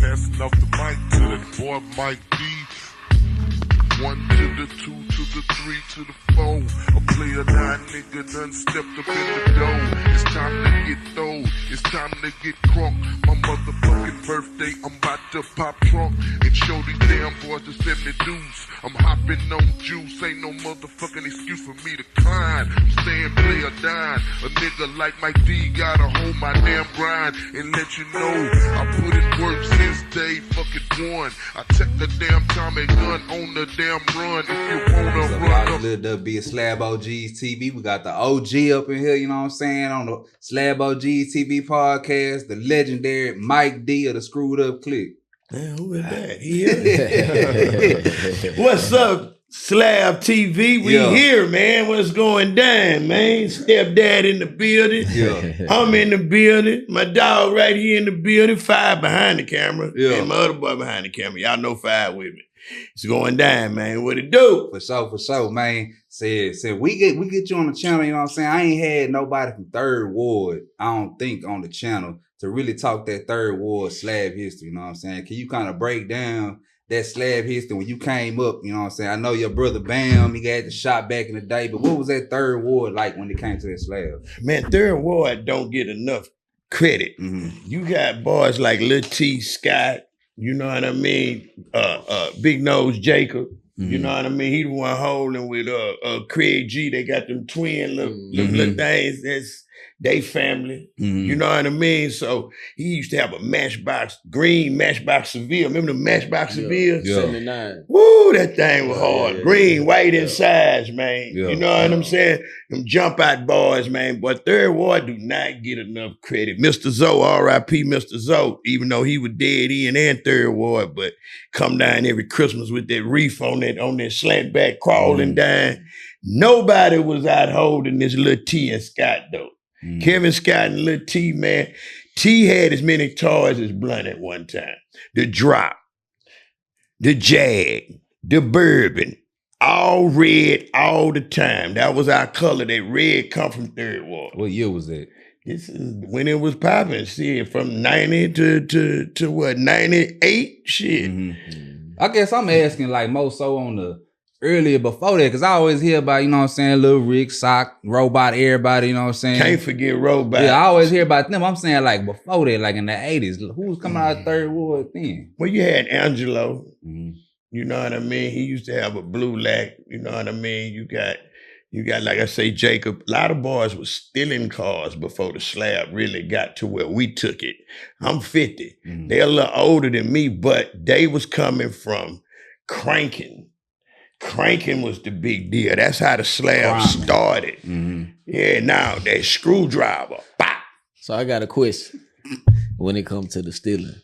Passing off the mic to the boy Mike D. 1 to the 2 to the 3 to the 4. A player 9 nigga done stepped up in the door. It's time to get throwed. It's time to get crunk. My motherfucking birthday, I'm about to pop trunk and show these damn boys the 70 dudes. I'm hopping on juice. Ain't no motherfucking excuse for me to climb. I'm staying play or die. A nigga like Mike D gotta hold my damn grind and let you know I put in work since day fucking one. I take the damn Tommy gun on the damn run. If you wanna run up. Little be a SlabOgsTv. We got the OG up in here, you know what I'm saying, on the SlabOgsTV podcast, the legendary Mike D of the Screwed Up Clique. Man, who is that? Here? What's up, Slab TV? We here, man. What's going down, man? Stepdad in the building. Yeah. I'm in the building. My dog right here in the building. 5 behind the camera. Yeah. And my other boy behind the camera. Y'all know 5 with me. It's going down, man. What it do? For sure, man. Said we get you on the channel, you know what I'm saying? I ain't had nobody from 3rd Ward, I don't think, on the channel to really talk that 3rd Ward slab history, you know what I'm saying? Can you kind of break down that slab history when you came up, you know what I'm saying? I know your brother Bam, he got the shot back in the day, but what was that 3rd Ward like when it came to that slab? Man, 3rd Ward don't get enough credit. Mm-hmm. You got boys like Lil T, Scott, you know what I mean? Big Nose Jacob. Mm-hmm. You know what I mean? He the one holding with Craig G. They got them twin little things. That's they family. Mm-hmm. You know what I mean? So he used to have a green Matchbox Seville. Remember the Matchbox Seville? Yeah. 79. Woo, that thing was hard. Green, white inside, man. Yeah. You know what I'm saying? Them jump out boys, man. But 3rd Ward do not get enough credit. Mr. Zoe, R.I.P. Mr. Zoe, even though he was dead in and 3rd Ward, but come down every Christmas with that reef on that slant back crawling down. Nobody was out holding this Lil T and Scott, though. Kevin Scott and Lil T, man. T had as many toys as Blunt at one time. The Drop, the Jag, the Bourbon, all red all the time. That was our color. That red come from 3rd Ward. What year was that? This is when it was popping. Shit, from 90 to what, 98? Shit. Mm-hmm. I guess I'm asking like more so on the earlier before that, because I always hear about, you know what I'm saying, Lil Rick, Sock, Robot, everybody, you know what I'm saying? Can't forget Robot. Yeah, I always hear about them. I'm saying like before that, like in the 80s, who was coming out of 3rd Ward then? Well, you had Angelo, you know what I mean? He used to have a blue lac, you know what I mean? You got, like I say, Jacob. A lot of boys was stealing cars before the slab really got to where we took it. I'm 50. They're a little older than me, but they was coming from cranking. Cranking was the big deal. That's how the slab started. Yeah, now that screwdriver. Bop. So I got a question when it comes to the stealing.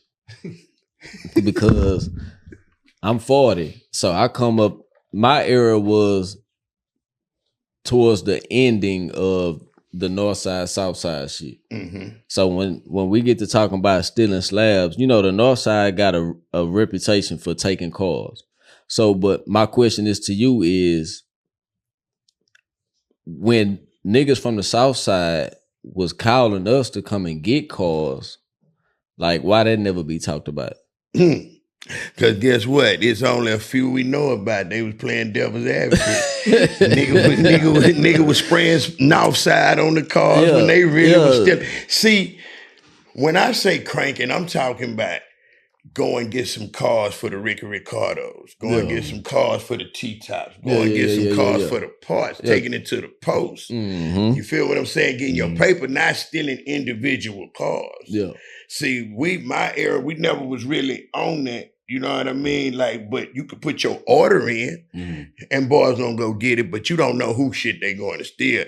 Because I'm 40. So I come up, my era was towards the ending of the Northside, Southside shit. So when we get to talking about stealing slabs, you know, the Northside got a reputation for taking cars. So, but my question is to you is, when niggas from the South Side was calling us to come and get cars, like, why that never be talked about? Because guess what? It's only a few we know about. They was playing devil's advocate. nigga was spraying Northside on the cars when they really was still. See, when I say cranking, I'm talking about go and get some cars for the Ricky Ricardos. Go and get some cars for the T-Tops. Go and get some cars for the parts. Taking it to the post. You feel what I'm saying? Getting your paper, not stealing individual cars. Yeah. See, my era, we never was really on that. You know what I mean? Like, but you could put your order in and boys don't go get it, but you don't know who shit they going to steal.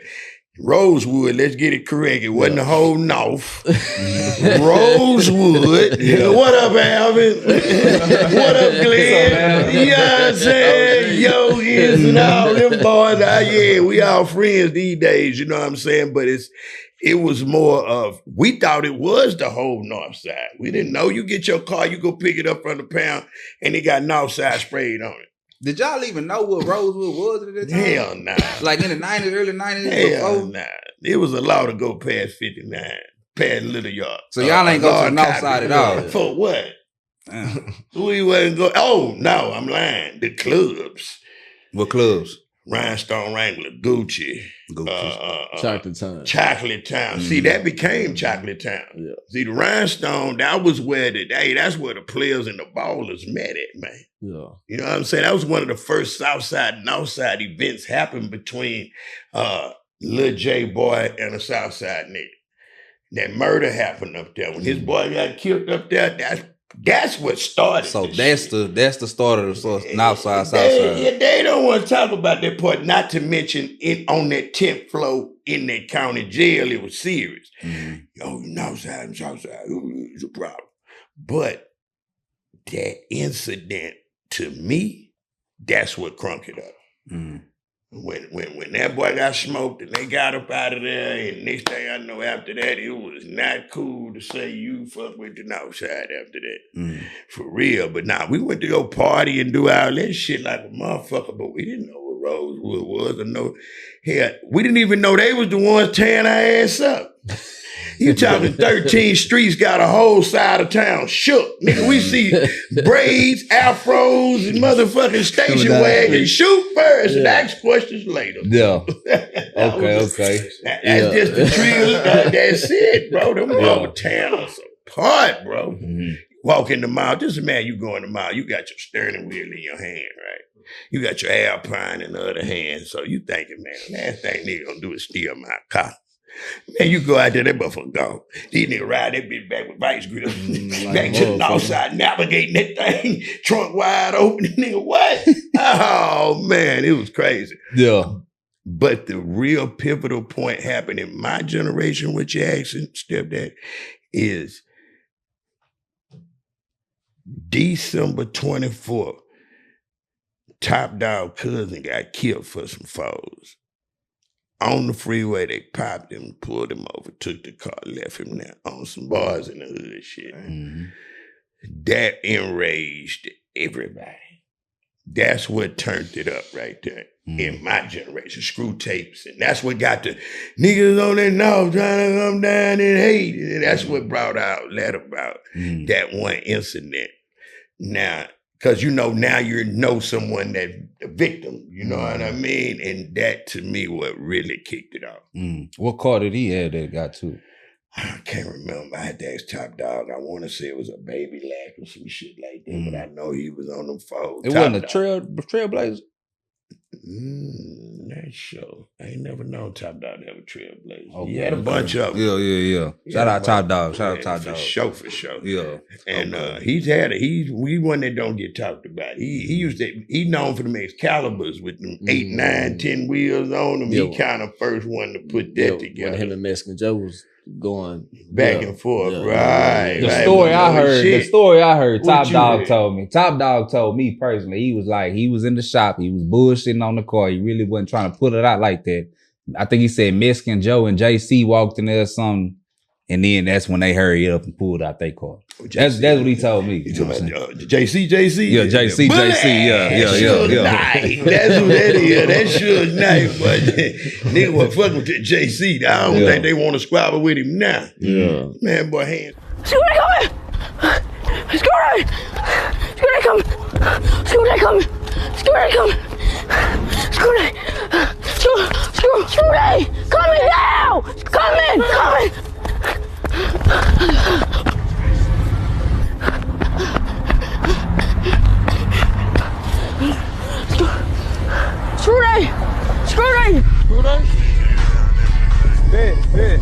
Rosewood, let's get it correct. It wasn't the whole North. Rosewood. What up, Alvin? What up, Glenn? You know what I'm saying? Yo, is and all them boys. We all friends these days, you know what I'm saying? But it was more of, we thought it was the whole North Side. We didn't know. You get your car, you go pick it up from the pound, and it got North Side sprayed on it. Did y'all even know what Rosewood was at that time? Hell nah. Like in the 90s, early 90s? Hell nah. It was a law to go past 59, past Little Yard. So y'all ain't go to the North Side at all? For what? We wasn't go. Oh no, I'm lying. The clubs. What clubs? Rhinestone Wrangler, Gucci. Chocolate Town. Chocolate Town. See, that became Chocolate Town. Yeah. See, the Rhinestone, that's where the players and the ballers met at, man. Yeah. You know what I'm saying? That was one of the first Southside and Northside events happened between Lil J Boy and a Southside nigga. That murder happened up there. When his boy got killed up there, that's what started. So that's the start of the Northside, Southside. They don't want to talk about that part. Not to mention on that 10th floor in that county jail, it was serious. Yo, Northside and Southside, it's a problem. But that incident, to me, that's what crunk it up. When that boy got smoked and they got up out of there, and next thing I know, after that, it was not cool to say you fuck with the Northside after that. For real. But nah, we went to go party and do all that shit like a motherfucker, but we didn't know what Rosewood was or no. Hell, we didn't even know they was the ones tearing our ass up. You talking 13 streets got a whole side of town shook. Nigga, we see braids, afros, and motherfucking station wagons. Shoot first and ask questions later. Yeah. Okay. That's just the trill. That's it, bro. Them whole town us apart, bro. Walk in the mall. Just imagine you go in the mall. You got your steering wheel in your hand, right? You got your Alpine in the other hand. So you thinking, man, last thing nigga gonna do is steal my car. Man, you go out there, that motherfucker gone. These niggas ride that bitch back with vice grips, back to the north side, navigating that thing, trunk wide open. Nigga, what? Oh, man, it was crazy. Yeah. But the real pivotal point happened in my generation, which you asking, stepdad, is December 24th, Top Dog cousin got killed for some foes. On the freeway, they popped him, pulled him over, took the car, left him there on some bars in the hood shit. That enraged everybody. That's what turned it up right there in my generation. Screw tapes. And that's what got the niggas on that north trying to come down and hate. And that's what brought out that about that one incident. Now, because now you know someone that the victim, you know what I mean? And that to me what really kicked it off. What car did he have that got to? I can't remember. I had to ask Top Dog. I want to say it was a Baby Lack or some shit like that, but I know he was on them foes. It wasn't a Trailblazer? That show. I ain't never known Top Dog to have a Trailblazer. Okay. He had a bunch of them. Yeah. Shout out Top Dog. For sure. Yeah. And he's one that don't get talked about. He known for them Excaliburs with them 8, 9, 10 wheels on them. He kind of first one to put that together. When him and Mexican Joe was going back and forth, right? The story I heard, Top Dog told me. Top Dog told me personally, he was like, he was in the shop, he was bullshitting on the car. He really wasn't trying to put it out like that. I think he said Mexican Joe and JC walked in there or something, and then that's when they hurried up and pulled out their car. That's what he told me. You talking about JC? Yeah, JC. Yeah. That's who that is. That sure nice, but nigga was fucking with JC. I don't think they want to squabble with him now. Yeah. Man, boy, hands. Scooter coming! Scooter! Scooter coming! Scooter coming! Scooter coming! Scooter! Coming now! Coming! Scooter! Bet.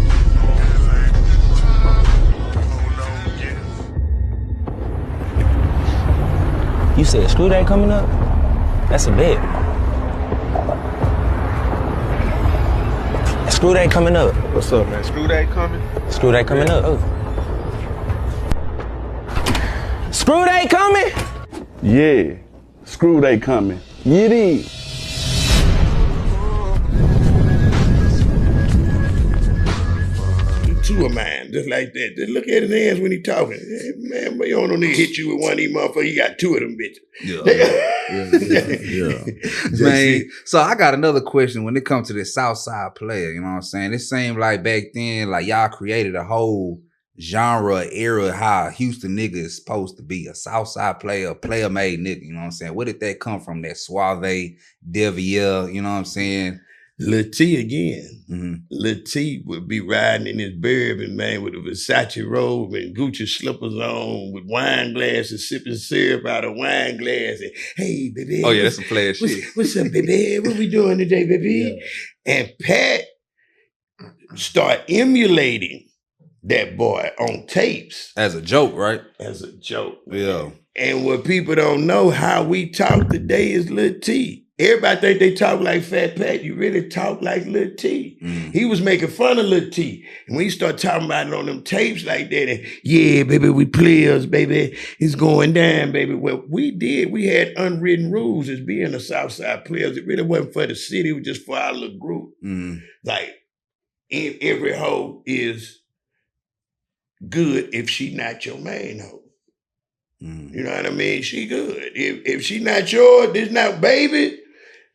You said Screw Day coming up? That's a bet. Screw Day coming up. What's up, man? Screw Day coming? Screw Day coming up. Screw Day coming? Yeah, Screw Day coming. Get in. Two of mine, just like that. Just look at his hands when he talking. Hey, man, but you don't need to hit you with one of these motherfuckers. You got two of them bitches. Yeah. Man, so I got another question when it comes to this Southside player, you know what I'm saying? It seemed like back then, like y'all created a whole genre era how a Houston nigga is supposed to be, a Southside player, player-made nigga, you know what I'm saying? Where did that come from? That suave, Devier, you know what I'm saying? Lil T again. Lil T would be riding in his Bourbon, man, with a Versace robe and Gucci slippers on, with wine glasses, sipping syrup out of wine glass. And, hey, baby. Oh, yeah, that's some player shit. What's up, baby? What we doing today, baby? Yeah. And Pat started emulating that boy on tapes. As a joke, right? As a joke. Yeah. And what people don't know, how we talk today is Lil T. Everybody think they talk like Fat Pat. You really talk like Lil T. He was making fun of Lil T. And when you start talking about it on them tapes like that, and, yeah, baby, we players, baby. It's going down, baby. Well, we had unwritten rules as being the Southside players. It really wasn't for the city. It was just for our little group. Like, every hoe is good if she not your main hoe. You know what I mean? She good. If she not yours, this not baby,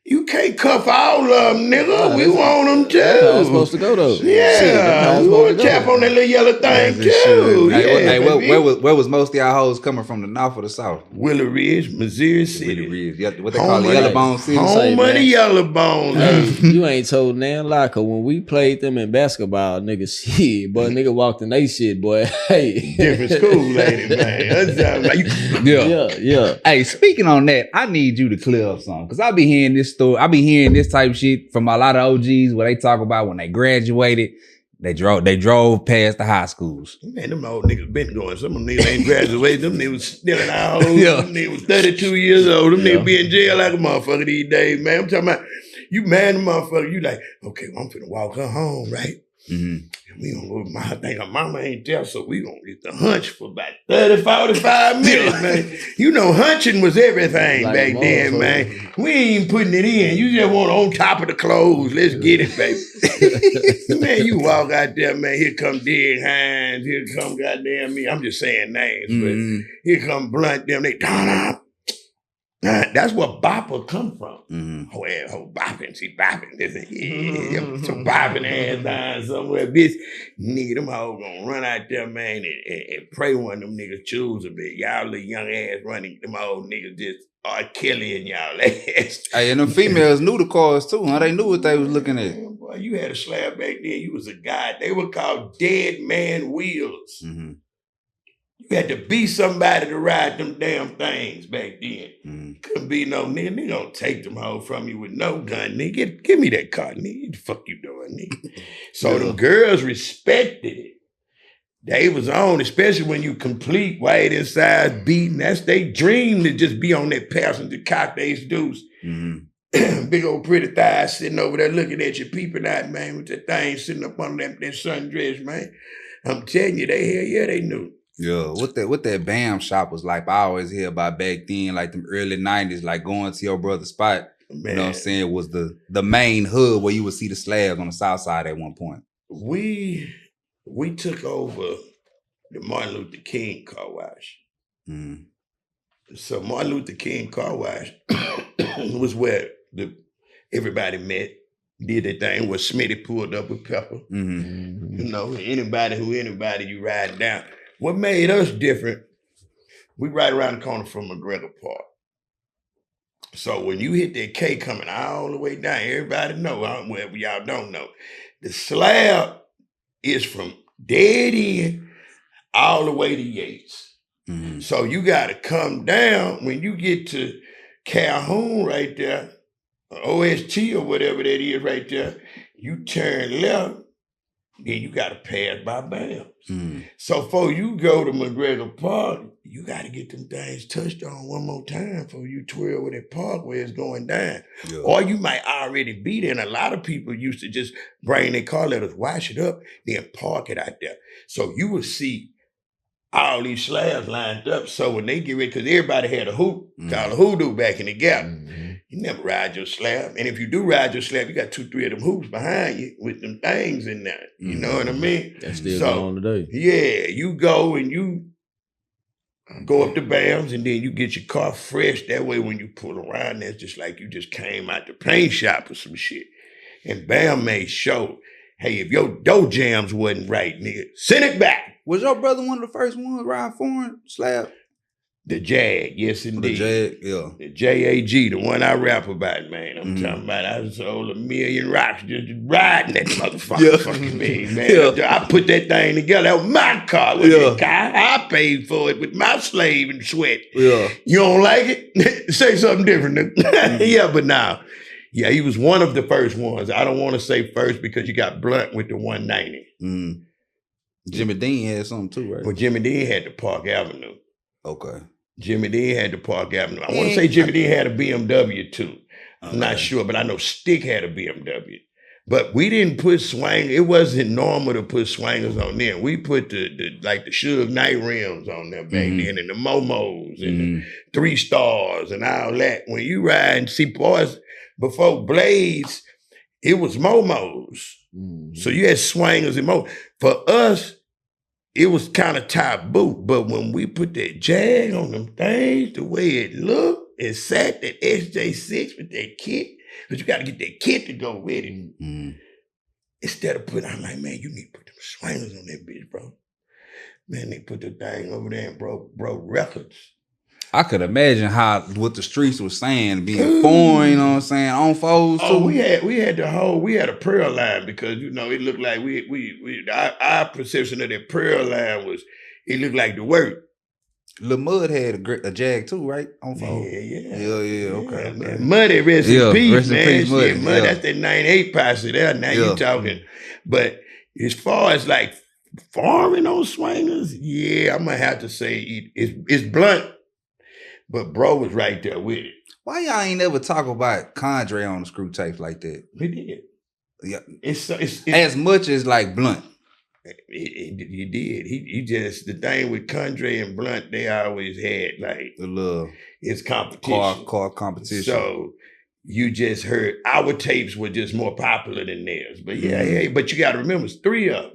you can't cuff all of them, nigga. We want them too. That's how it's supposed to go, though. Yeah, we want to tap on that little yellow thing too. Hey, where was most of y'all hoes coming from, the north or the south? Willow Ridge, Missouri City. Willow Ridge. What they call the Yellowbone City? Home of the Yellowbone. Hey, you ain't told Nan Locker when we played them in basketball, nigga, shit, boy, nigga walked in they shit, boy. Hey. Different school lady, man. Yeah. Hey, speaking on that, I need you to clear up something, because I be hearing this story. I be hearing this type of shit from a lot of OGs where they talk about when they graduated, they drove past the high schools. Man, them old niggas been going. Some of them niggas ain't graduated. Them niggas stealing our hoes. Them niggas was 32 years old. Them niggas be in jail like a motherfucker these days, man. I'm talking about, you man the motherfucker, you like, okay, well, I'm finna walk her home, right? We gonna go to my thing. Her mama ain't there, so we gonna get the hunch for about 30, 45 minutes, man. You know, hunching was everything like back then, man. We ain't even putting it in. You just want on top of the clothes. Let's get it, baby. Man, you walk out there, man. Here come Dig Hines. Here come goddamn me. I'm just saying names, but here come Blunt. Them they that's where bopper come from. Oh, yeah, bopping. She bopping. Some bopping ass down somewhere, bitch. Nigga, them hoes gonna run out there, man, and pray one of them niggas choose a bit. Y'all little young ass running, them old niggas just are killing y'all ass. Hey, and them females knew the cars too, huh? They knew what they was looking at. Boy, you had a slab back then. You was a guy. They were called dead man wheels. You had to be somebody to ride them damn things back then. Couldn't be no nigga. Nigga don't take them hoes from you with no gun, nigga. Give me that car, nigga. What the fuck you doing, nigga? So them girls respected it. They was on, especially when you complete white inside beating. That's their dream to just be on that passenger cock they deuce. Big old pretty thighs sitting over there looking at you, peeping out, man, with that thing sitting up on that sundress, man. I'm telling you, they knew. Yeah, what that BAM shop was like, I always hear about back then, like them early 90s, like going to your brother's spot, man. You know what I'm saying, was the main hub where you would see the slabs on the south side at one point. We took over the Martin Luther King car wash. So Martin Luther King car wash was where everybody met, did their thing, where Smitty pulled up with Pepper. You know, anybody you ride down. What made us different, we right around the corner from McGregor Park. So when you hit that K coming all the way down, everybody know, wherever y'all don't know, the slab is from dead end all the way to Yates. So you got to come down when you get to Calhoun right there, OST or whatever that is right there, you turn left, then you got to pass by BAM. So before you go to McGregor Park, you got to get them things touched on one more time before you twirl with that park where it's going down. Yeah. Or you might already be there. And a lot of people used to just bring their car, let us wash it up, then park it out there. So you will see all these slabs lined up. So when they get ready, because everybody had a hoop, called a hoodoo back in the gap. You never ride your slab. And if you do ride your slab, you got 2-3 of them hoops behind you with them things in there. You know what I mean? That's still going on today. Yeah, you go and you go up the BAMs and then you get your car fresh. That way when you pull around, that's just like you just came out the paint shop or some shit. And BAM made sure hey, if your door jams wasn't right, nigga, send it back. Was your brother one of the first ones ride foreign Slab? The Jag, yes indeed. The Jag, yeah. The JAG, the one I rap about, man. I'm talking about I sold 1 million rocks just riding that motherfucker fucking thing, man. Yeah. I put that thing together. That was my car. That car. I paid for it with my slave and sweat. Yeah. You don't like it? Say something different, nigga. Yeah, but now, yeah, he was one of the first ones. I don't want to say first because you got Blunt with the 190. Jimmy Dean had something too, right? Well, Jimmy Dean had the Park Avenue. Okay. Jimmy Dean had the Park Avenue. I want to say Jimmy Dean had a BMW too. I'm not sure, but I know Stick had a BMW. But we didn't put swang. It wasn't normal to put swangers on there. We put the Suge Knight rims on there back then, and the Momos and the 3 Stars and all that. When you ride and see boys before Blades, it was Momos. So you had swangers and Momos. For us, it was kind of taboo, but when we put that Jag on them things, the way it looked, it sat that SJ6 with that kit, but you got to get that kit to go with it. Instead of I'm like, man, you need to put them swingers on that bitch, bro. Man, they put the thing over there and broke records. I could imagine what the streets was saying, being foreign, you know what I'm saying, on foes too. We had a prayer line because, you know, it looked like our perception of that prayer line was, it looked like the word. Lil Mud had a Jag too, right? On foes. Yeah, okay. Man. Muddy, rest in peace, man. Peace, Muddy. Mud, that's that 98 posse there. Now you talking. But as far as like farming on swingers, I'm gonna have to say it's Blunt. But bro was right there with it. Why y'all ain't never talk about Condre on the screw tapes like that? We did. Yeah, it's as much as like Blunt. He did. He just, the thing with Condre and Blunt, they always had like the little it's competition. Car competition. So you just heard our tapes were just more popular than theirs. But but you got to remember, it's 3 of them.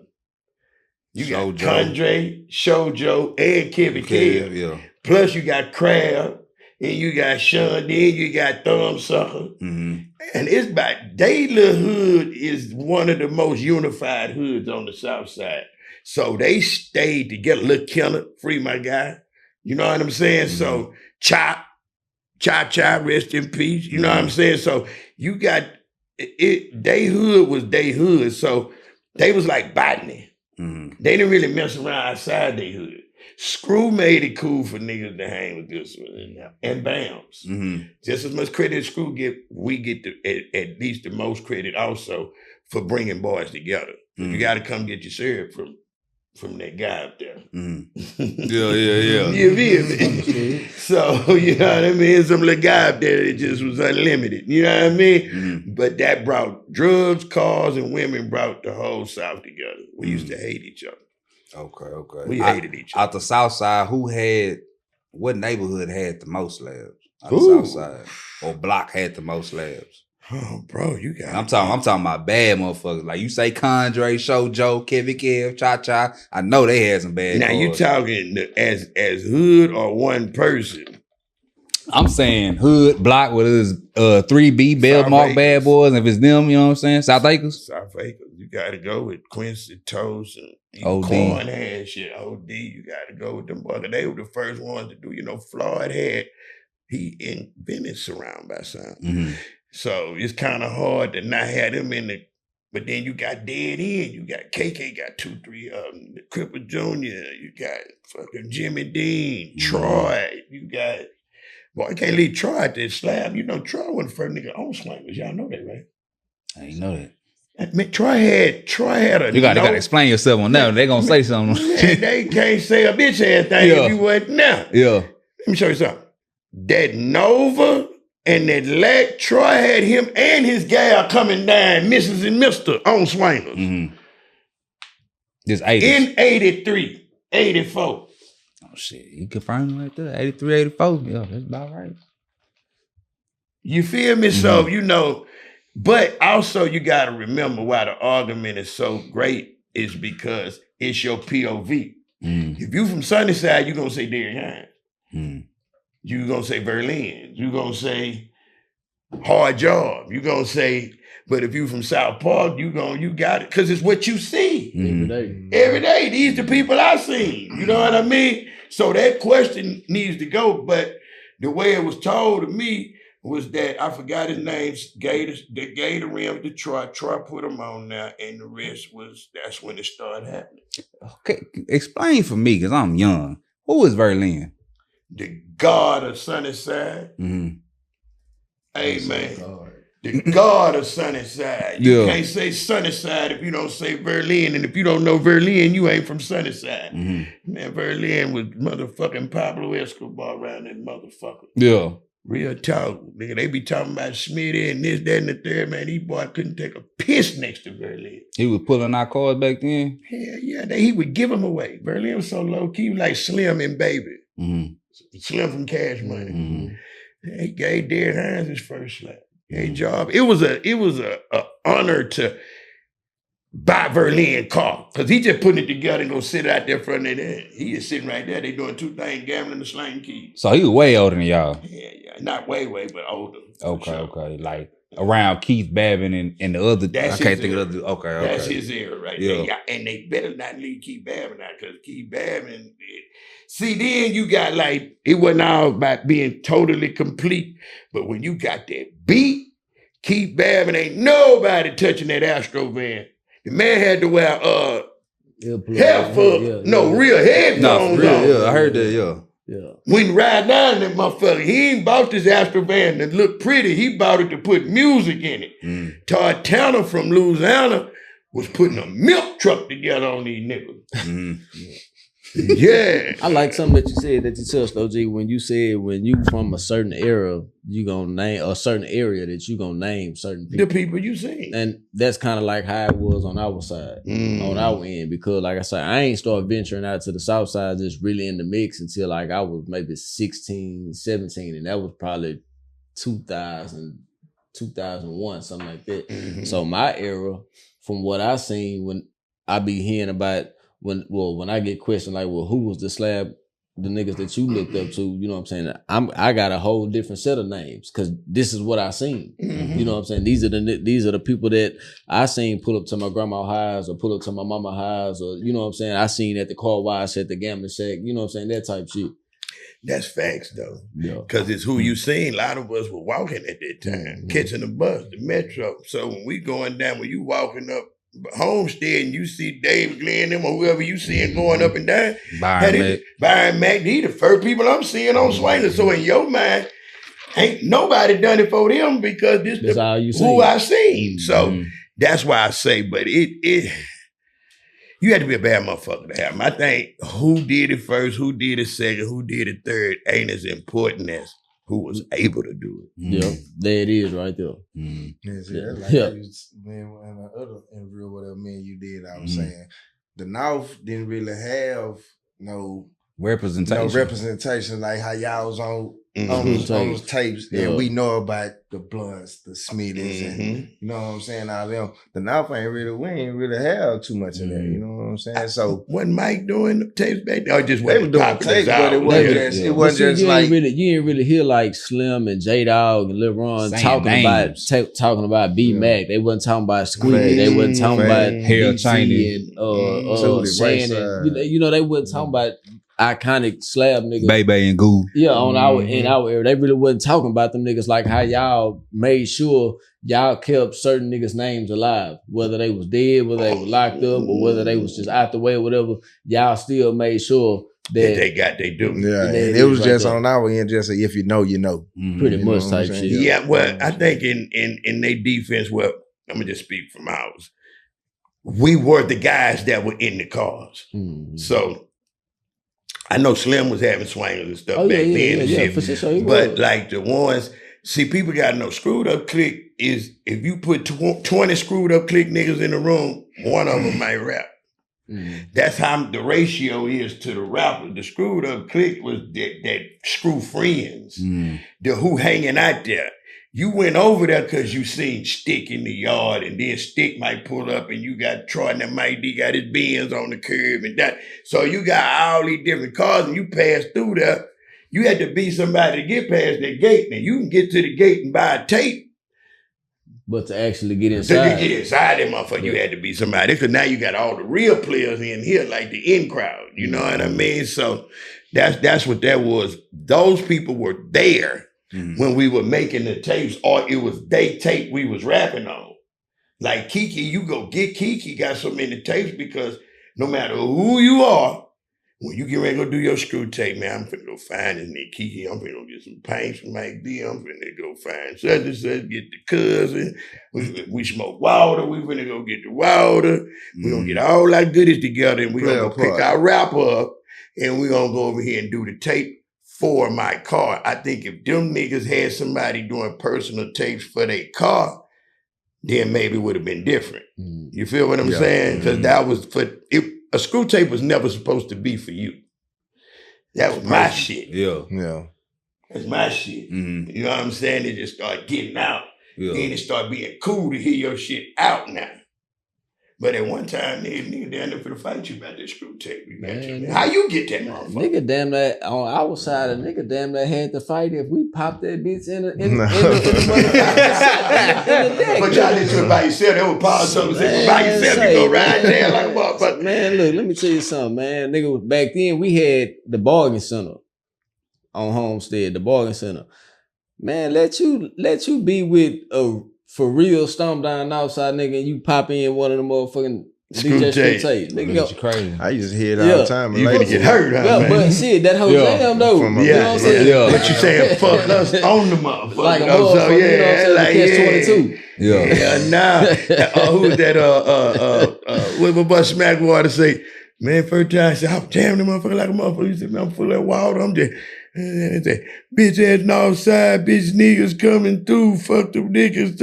You got Condre, Shoujo, and Kevin Kev. Yeah. Plus you got Crab, and you got Sean, then you got Thumbsucker. And it's about, they little hood is one of the most unified hoods on the South Side. So they stayed together. Lil Killer, Free my guy. You know what I'm saying? So Cha, rest in peace. You know what I'm saying? So you got, they hood was they hood. So they was like botany. They didn't really mess around outside they hood. Screw made it cool for niggas to hang with this one and Bams. Just as much credit as Screw get, we get at least the most credit also for bringing boys together. You got to come get your syrup from that guy up there. Yeah. You feel me? So, you know what I mean? Some little guy up there that just was unlimited. You know what I mean? But that brought drugs, cars, and women brought the whole South together. We used to hate each other. Okay. We hated each other. Out the South Side, what neighborhood had the most slabs? Out the South Side. Or block had the most slabs? Oh, bro, you got I'm talking about bad motherfuckers. Like you say Condre, Shoujo, Kevin Kev, Cha. I know they had some bad Now cars. you talking as hood or one person? I'm saying hood, block with his 3B, Bellmark Bad Boys, and if it's them, you know what I'm saying? South Acres? South Acres. You got to go with Quincy Toast and OD. had shit. OD, you got to go with them boys. They were the first ones to do, you know, Floyd he invented surround by sound. So it's kind of hard to not have them in the, but then you got Dead End, you got KK, got 2-3 of them, the Cripple Jr., you got fucking Jimmy Dean, Troy, you got, boy, I can't leave Troy at this Slab. You know, Troy wasn't the first nigga on swingers. Y'all know that, right? I ain't know that. Man, Troy had a. You gotta explain yourself on that. They gonna say something. Man, they can't say a bitch ass thing if you wasn't now. Yeah. Let me show you something. That Nova and that Lack, Troy had him and his gal coming down, Mrs. and Mr. on swingers. This 80s. In 83, 84. Oh shit, you confirm it right there. 83, 84. Yeah, that's about right. You feel me? So, you know, but also you got to remember why the argument is so great is because it's your POV. If you from Sunnyside, you're going to say Derrick Hines. You're going to say Berlin. You're going to say hard job. You gonna say, but if you from South Park, you got it. Cause it's what you see. Every day. These the people I seen. You know what I mean? So that question needs to go. But the way it was told to me was that I forgot his name, the Gator Rim Detroit. Troy put him on there, and the rest that's when it started happening. Okay, explain for me, because I'm young. Who is Verlin? The God of Sunnyside. Hey, man. The God of Sunnyside. You can't say Sunnyside if you don't say Verlin. And if you don't know Verlin, you ain't from Sunnyside. Man, Verlin was motherfucking Pablo Escobar around that motherfucker. Yeah. Real talk. Nigga, they be talking about Smitty and this, that, and the third. Man, these boys couldn't take a piss next to Verlin. He was pulling our cars back then? Hell yeah. He would give them away. Verlin was so low-key. He was like Slim and Baby. Slim from Cash Money. He gave Derek Hines his first slab. Job. It was a honor to buy Verlin car, because he just putting it together and go sit out there front of there. He is sitting right there. They doing two things, gambling and slanging keys. So he was way older than y'all. Yeah. Not way, but older. Okay. Like around Keith Babin and the other. I can't think of the other. Okay. That's his era right there. Yeah. And they better not leave Keith Babin out, because Keith Babin. See, then you got like, it wasn't all about being totally complete, but when you got that beat, Keith Babin ain't nobody touching that Astro van. The man had to wear real headphones on. Yeah, I heard that, yeah. When he ride down that motherfucker, he ain't bought this Astro van that look pretty. He bought it to put music in it. Todd Tanner from Louisiana was putting a milk truck together on these niggas. Yeah. I like something that you said that you touched, OG, when you said when you from a certain era, you gonna name a certain area that you gonna name certain people. The people you seen. And that's kind of like how it was on our side, on our end, because like I said, I ain't start venturing out to the South Side just really in the mix until like I was maybe 16, 17, and that was probably 2000, 2001, something like that. So my era, from what I seen, when I be hearing about when I get questioned like, well, who was the slab, the niggas that you looked up to, you know what I'm saying? I got a whole different set of names, because this is what I seen. You know what I'm saying? These are the people that I seen pull up to my grandma's house or pull up to my mama's house, or you know what I'm saying? I seen at the car wash at the gambling shack, you know what I'm saying? That type shit. That's facts though. Yeah. Because it's who you seen. A lot of us were walking at that time, catching the bus, the metro. So when we going down, when you walking up Homestead and you see Dave Glenn them or whoever you seeing going up and down, Byron Mac, he the first people I'm seeing on Swingers. So in your mind, ain't nobody done it for them, because this is who I seen. So that's why I say, but it you had to be a bad motherfucker to have them. I think who did it first, who did it second, who did it third ain't as important as who was able to do it. Yeah, there it is right there. Man, in the other interview, whatever me and you did, I was saying the North didn't really have no representation like how y'all was on those tapes, and we know about the Blunts, the Smithies, and you know what I'm saying, all them. The North we ain't really have too much of that, you know what I'm saying? So wasn't Mike doing the tapes back then? Or just they were doing tapes, but it wasn't just like you ain't really hear like Slim and J-Dog and Lil Ron talking about B-Mac. They wasn't talking about Squeaky. They wasn't talking about Hair Chinese and Shannon. You know, they wasn't talking about iconic slab niggas. Baby and Goo. Yeah, in our era. They really wasn't talking about them niggas like how y'all made sure y'all kept certain niggas' names alive. Whether they was dead, whether they were locked up, or whether they was just out the way or whatever, y'all still made sure that they got they do. Yeah, it was just on our end, just if you know, you know. Pretty much type shit. Yeah, well, I think in their defense, well, I'm gonna just speak from ours. We were the guys that were in the cars. So I know Slim was having swingers and stuff back then and shit. For sure but like the ones, see, people gotta know, screwed up click is, if you put 20 screwed up click niggas in the room, one of them might rap. That's how the ratio is to the rapper. The screwed up click was that screw friends, the who hanging out there. You went over there because you seen Stick in the yard, and then Stick might pull up, and you got Troy and that Mike D got his Benz on the curb and that. So you got all these different cars, and you pass through there. You had to be somebody to get past that gate. Now you can get to the gate and buy a tape. But to actually get inside. To get inside that motherfucker, you had to be somebody. Because now you got all the real players in here, like the in crowd. You know what I mean? So that's what that was. Those people were there when we were making the tapes, or it was they tape we was rapping on. Like Kiki, you go get Kiki, got so many tapes because no matter who you are, when you get ready to go do your screw tape, man, I'm finna go find this nigga Kiki. I'm finna go get some paint from Mike D. I'm finna go find such and such, get the cousin. We smoke water. We finna go get the water. We gonna get all our goodies together and we gonna go pick our rapper up and we gonna go over here and do the tape for my car. I think if them niggas had somebody doing personal tapes for their car, then maybe it would have been different. You feel what I'm saying? Because that was for it. A screw tape was never supposed to be for you. That was my shit. Yeah. That's my shit. You know what I'm saying? It just started getting out. Then it started being cool to hear your shit out now. But at one time, nigga down there for the fight you about that screw tape. How you get that motherfucker? Nigga damn that on our side, a nigga damn that had to fight if we popped that bitch in the But y'all didn't do it by yourself. They would pause something and say, by yourself, you go right there like a motherfucker. Man, look, let me tell you something, man. Nigga, back then we had the bargain center on Homestead, the bargain center. Man, let you be with a for real stomp down outside nigga and you pop in one of the motherfucking DJ screw tape. Nigga go crazy. I used to hear it all the time. You gonna get hurt, huh, man? But shit, that whole damn though. You know what I'm saying? But you saying fuck us on the motherfucker. Like a motherfucker, so, you know what I'm saying? like, Catch 22. Who was that? What my boy Smackwater say? Man, first time I said, I'm jamming the motherfucker like a motherfucker. He said, man, I'm full of water. I'm just, and say, bitch ass Northside, bitch niggas coming through. Fuck them niggas.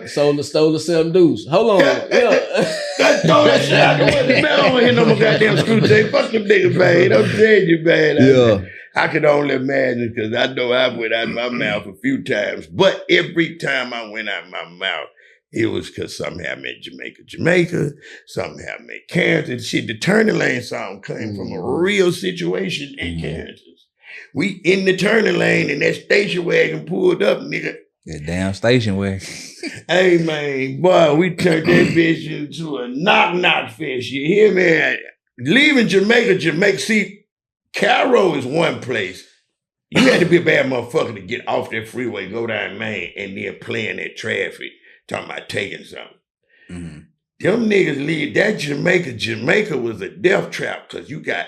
Stole the 7 deuce. Hold on. Throw that shit out the window. Man, I don't want to hear no more goddamn screw tape. Fuck them niggas, man. I'm telling you, man. I could only imagine because I know I went out my mouth a few times. But every time I went out my mouth, it was because something happened in Jamaica, something happened in Kansas. Shit, the Turning Lane song came from a real situation in Kansas. We in the turning lane and that station wagon pulled up, nigga. That damn station wagon. Hey, man, boy, we turned that bitch into a knock-knock fest. You hear me? Leaving Jamaica, see, Cairo is one place. You had to be a bad motherfucker to get off that freeway, go down Main, and then play in that traffic, talking about taking something. Them niggas leave that Jamaica was a death trap because you got,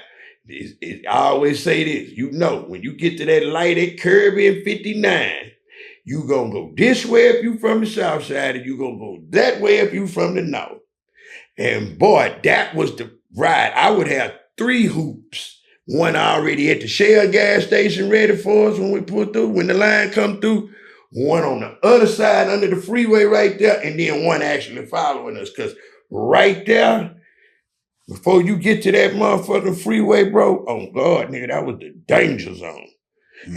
I always say this, you know, when you get to that light at Kirby and 59, you gonna go this way if you from the south side, and you gonna go that way if you from the north. And boy, that was the ride. I would have 3 hoops. One already at the Shell gas station ready for us when we put through, when the line come through. One on the other side under the freeway right there, and then one actually following us. Cause right there, before you get to that motherfucking freeway, bro, oh God, nigga, that was the danger zone.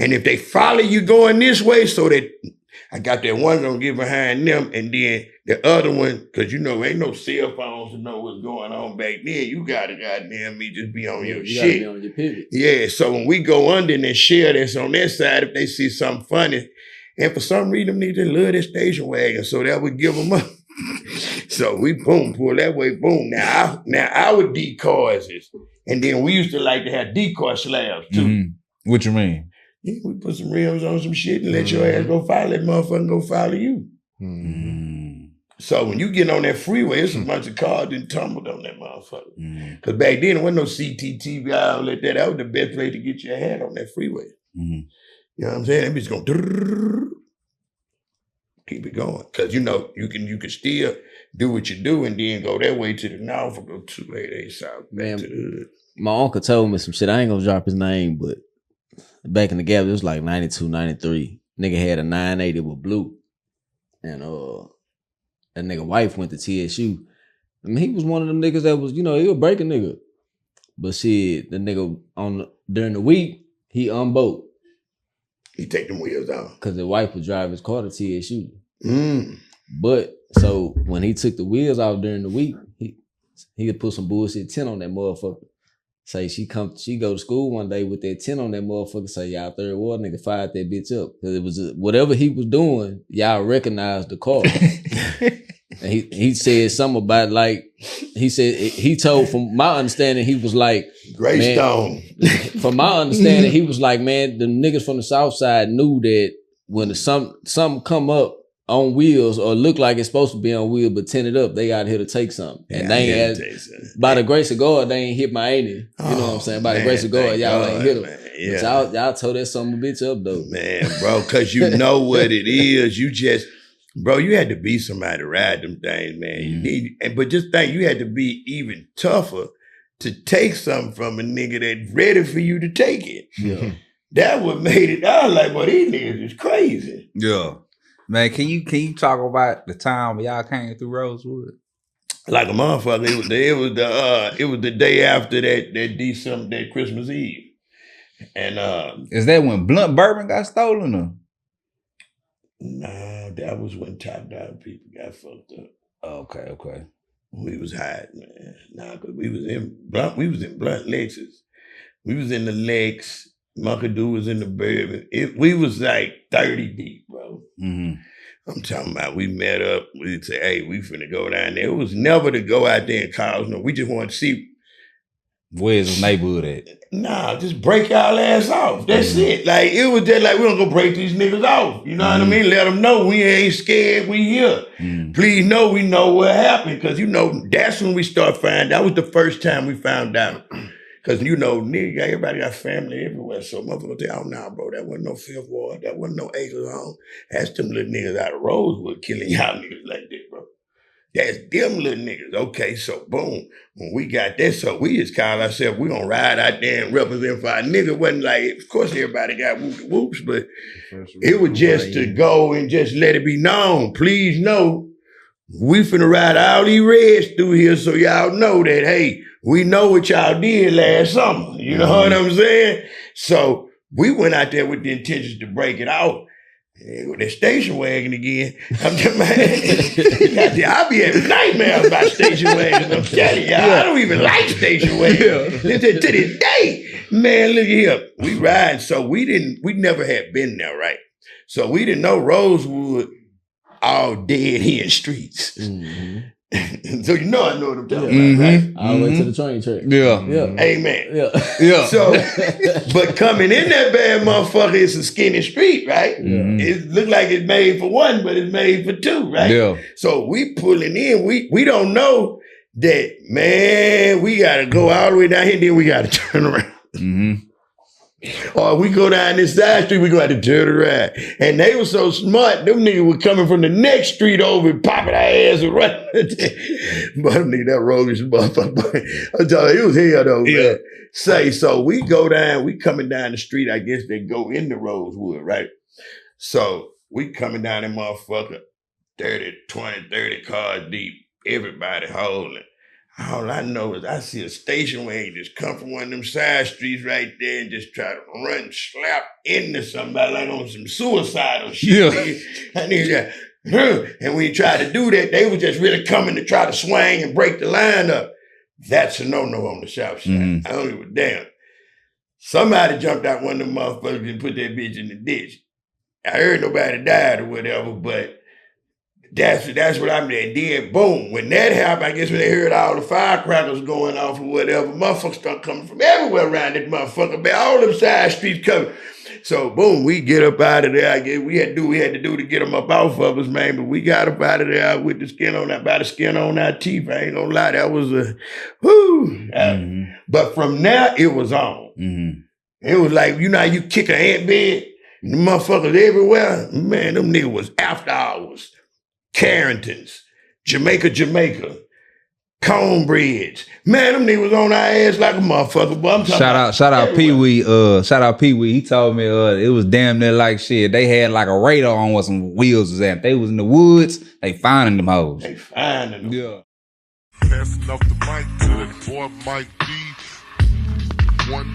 And if they follow you going this way, so that I got that one gonna get behind them, and then the other one, cause you know, ain't no cell phones to know what's going on back then. You gotta goddamn me just be on your shit. Gotta be on your pivot. Yeah, so when we go under and share that's on that side, if they see something funny, and for some reason, them niggas love that station wagon, so that would give them up. So we boom, pull that way, boom. Now our decoys is, and then we used to like to have decoy slabs too. What you mean? Yeah, we put some rims on some shit and let your ass go follow that motherfucker and go follow you. So when you get on that freeway, it's a bunch of cars that tumbled on that motherfucker. Because back then, there wasn't no CCTV outlet that. That was the best place to get your head on that freeway. You know what I'm saying? That bitch going keep it going. Because you know, you can still do what you do and then go that way to the north or go 288 south back to the hood. My uncle told me some shit. I ain't gonna drop his name, but back in the gap, it was like 92, 93. Nigga had a 980 with blue. And that nigga wife went to TSU. I mean, he was one of them niggas that was, you know, he was a breaking nigga. But shit, the nigga during the week, he unbolt. He take them wheels off. Because the wife would drive his car to TSU. But so when he took the wheels off during the week, he could put some bullshit 10 on that motherfucker. Say she go to school one day with that 10 on that motherfucker. Say y'all third ward nigga fired that bitch up because it was whatever he was doing. Y'all recognized the car. And he said something about like he told from my understanding he was like Greystone. From my understanding he was like, man, the niggas from the Southside knew that when something come up on wheels or look like it's supposed to be on wheels but tinted up, they out here to take something. And they ain't by the grace of God, they ain't hit my auntie. You know what I'm saying? By the grace of God, y'all ain't hit them. Yeah. But y'all told that son of a bitch up though. Man, bro, cause you know what it is. You just bro, you had to be somebody to ride them things, man. You need, but just think you had to be even tougher to take something from a nigga that's ready for you to take it. Yeah. That what made it. I was like, well, these niggas is crazy. Yeah. Man, can you talk about the time y'all came through Rosewood? Like a motherfucker. It was the day after that Christmas Eve. And is that when Blunt Bourbon got stolen or? Nah, that was when Top Down people got fucked up. Okay. We was hiding, man. Nah, but we was in Blunt Lexus. We was in the Lex. Muckadoo was in the Bourbon. We was like 30 deep, bro. Mm-hmm. I'm talking about we met up. We'd say, hey, we finna go down there. It was never to go out there and cause no. We just wanted to see. Where's the neighborhood at? Nah, just break our ass off. That's it. Like, it was just like, we don't go break these niggas off. You know what I mean? Let them know we ain't scared, we here. Please know we know what happened. Because, you know, that's when we start finding. That was the first time we found out. Because, you know, nigga, everybody got family everywhere. So motherfuckers say, oh, nah, bro, that wasn't no Fifth Ward. That wasn't no Acres Home. That's them little niggas out of Rosewood killing y'all niggas like that, bro. That's them little niggas. Okay, so boom. When we got that, so we just call ourselves, we gonna ride out there and represent for our nigga. Wasn't like, of course everybody got whoops, but it was just to go and just let it be known. Please know, we finna ride all these reds through here so y'all know that, hey, we know what y'all did last summer. You know what I'm saying? So we went out there with the intentions to break it out. With that station wagon again. I'm just, man, I be having nightmares about station wagons. I'm telling y'all, I don't even like station wagons. To this day, man, look at here. We ride, so we never had been there, right? So we didn't know Rosewood all dead here in streets. So you know I know what I'm talking about, right? All the way to the train track. Yeah. Amen. Yeah. So, but coming in that bad motherfucker, it's a skinny street, right? It look like it's made for one, but it's made for two, right? Yeah. So we pulling in, we don't know that, man, we gotta go all the way down here, then we gotta turn around. Or we go down this side street, we go out to turn around. And they were so smart, them niggas were coming from the next street over and popping our ass and running. But them niggas, that roguish motherfucker. I'm telling you, it was hell though, man. So we go down, we coming down the street, I guess they go into Rosewood, right? So we coming down that motherfucker, 30 cars deep, everybody holding. All I know is I see a station wagon just come from one of them side streets right there and just try to run, slap into somebody like on some suicidal shit. And when you try to do that, they was just really coming to try to swing and break the line up. That's a no-no on the South Side. I don't give a damn. Somebody jumped out one of them motherfuckers and put that bitch in the ditch. I heard nobody died or whatever, but that's what I mean. Then boom, when that happened, I guess when they heard all the firecrackers going off or whatever, motherfuckers start coming from everywhere around that motherfucker, man. All them side streets coming. So boom, we get up out of there. I guess we had to do what we had to do to get them up off of us, man. But we got up out of there with the skin on our teeth. I ain't gonna lie, that was a whoo. But from there, it was on. It was like, you know how you kick an ant bed? The motherfuckers everywhere. Man, them niggas was after hours. Carringtons, Jamaica, Cornbreads. Man, them niggas was on our ass like a motherfucker. But I'm shout out Pee-wee. Shout out Pee-wee. He told me it was damn near like shit. They had like a radar on where some wheels was at. They was in the woods. They finding them hoes. They finding them. Yeah. Passing off the mic to the boy Mike D. One